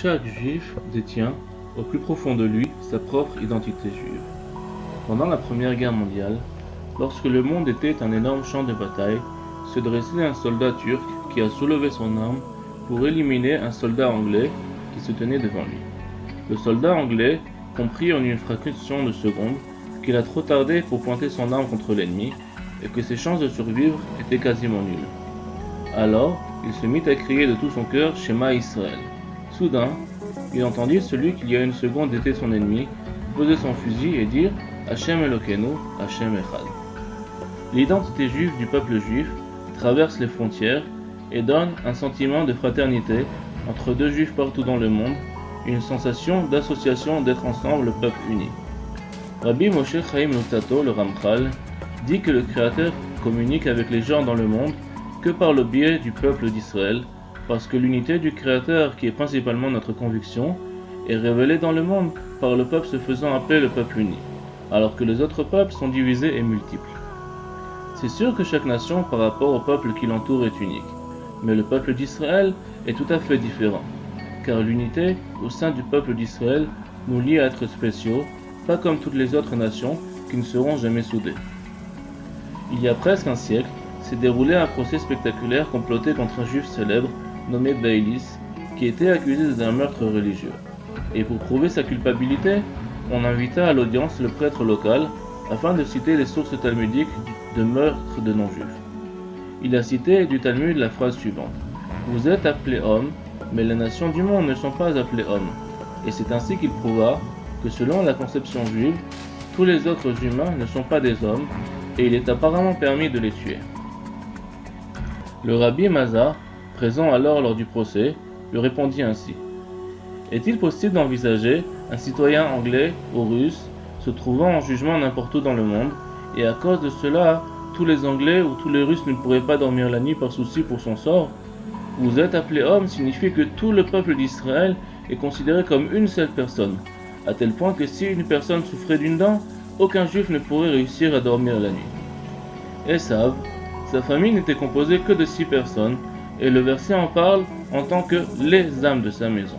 chaque juif détient, au plus profond de lui, sa propre identité juive. Pendant la Première Guerre mondiale, lorsque le monde était un énorme champ de bataille, se dressait un soldat turc qui a soulevé son arme pour éliminer un soldat anglais qui se tenait devant lui. Le soldat anglais comprit en une fraction de seconde qu'il a trop tardé pour pointer son arme contre l'ennemi et que ses chances de survivre étaient quasiment nulles. Alors, il se mit à crier de tout son cœur « Shema Israël ». Soudain, il entendit celui qui il y a une seconde était son ennemi poser son fusil et dire « Hachem Elokeinu, Hachem Echad ». L'identité juive du peuple juif traverse les frontières et donne un sentiment de fraternité entre deux juifs partout dans le monde, une sensation d'association d'être ensemble le peuple uni. Rabbi Moshe Chaim Luzzatto, le Ramchal, dit que le Créateur communique avec les gens dans le monde que par le biais du peuple d'Israël, parce que l'unité du Créateur, qui est principalement notre conviction, est révélée dans le monde par le peuple se faisant appeler le peuple uni, alors que les autres peuples sont divisés et multiples. C'est sûr que chaque nation par rapport au peuple qui l'entoure est unique, mais le peuple d'Israël est tout à fait différent, car l'unité au sein du peuple d'Israël nous lie à être spéciaux, pas comme toutes les autres nations qui ne seront jamais soudées. Il y a presque un siècle, s'est déroulé un procès spectaculaire comploté contre un juif célèbre nommé Beilis, qui était accusé d'un meurtre religieux. Et pour prouver sa culpabilité, on invita à l'audience le prêtre local afin de citer les sources talmudiques de meurtre de non-juifs. Il a cité du Talmud la phrase suivante: « Vous êtes appelés hommes, mais les nations du monde ne sont pas appelées hommes. » Et c'est ainsi qu'il prouva que selon la conception juive, tous les autres humains ne sont pas des hommes, et il est apparemment permis de les tuer. Le rabbi Mazar, présent alors lors du procès, lui répondit ainsi: « Est-il possible d'envisager un citoyen anglais ou russe se trouvant en jugement n'importe où dans le monde, et à cause de cela, tous les Anglais ou tous les Russes ne pourraient pas dormir la nuit par souci pour son sort? Vous êtes appelés hommes signifie que tout le peuple d'Israël est considéré comme une seule personne, à tel point que si une personne souffrait d'une dent, aucun juif ne pourrait réussir à dormir la nuit. » Esav, sa famille n'était composée que de 6 personnes, et le verset en parle en tant que les âmes de sa maison.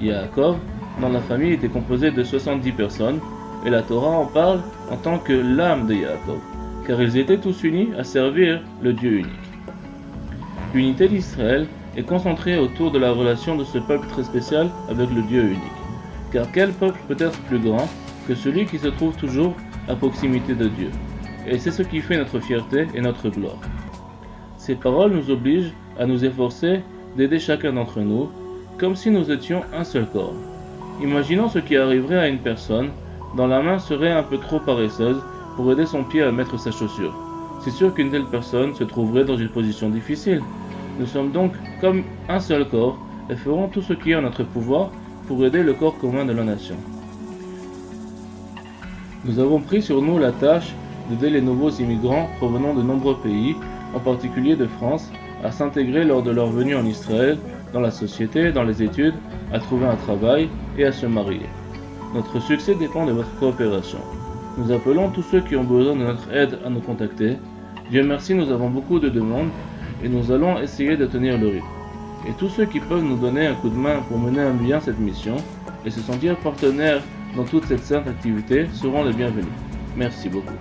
Yaakov, dans la famille, était composé de 70 personnes, et la Torah en parle en tant que l'âme de Yaakov, car ils étaient tous unis à servir le Dieu unique. L'unité d'Israël est concentrée autour de la relation de ce peuple très spécial avec le Dieu unique, car quel peuple peut être plus grand que celui qui se trouve toujours à proximité de Dieu? Et c'est ce qui fait notre fierté et notre gloire. Ces paroles nous obligent à nous efforcer d'aider chacun d'entre nous, comme si nous étions un seul corps. Imaginons ce qui arriverait à une personne dont la main serait un peu trop paresseuse pour aider son pied à mettre sa chaussure. C'est sûr qu'une telle personne se trouverait dans une position difficile. Nous sommes donc comme un seul corps et ferons tout ce qui est en notre pouvoir pour aider le corps commun de la nation. Nous avons pris sur nous la tâche d'aider les nouveaux immigrants provenant de nombreux pays, en particulier de France, à s'intégrer lors de leur venue en Israël, dans la société, dans les études, à trouver un travail et à se marier. Notre succès dépend de votre coopération. Nous appelons tous ceux qui ont besoin de notre aide à nous contacter. Dieu merci, nous avons beaucoup de demandes et nous allons essayer de tenir le rythme. Et tous ceux qui peuvent nous donner un coup de main pour mener à bien cette mission et se sentir partenaires dans toute cette sainte activité seront les bienvenus. Merci beaucoup.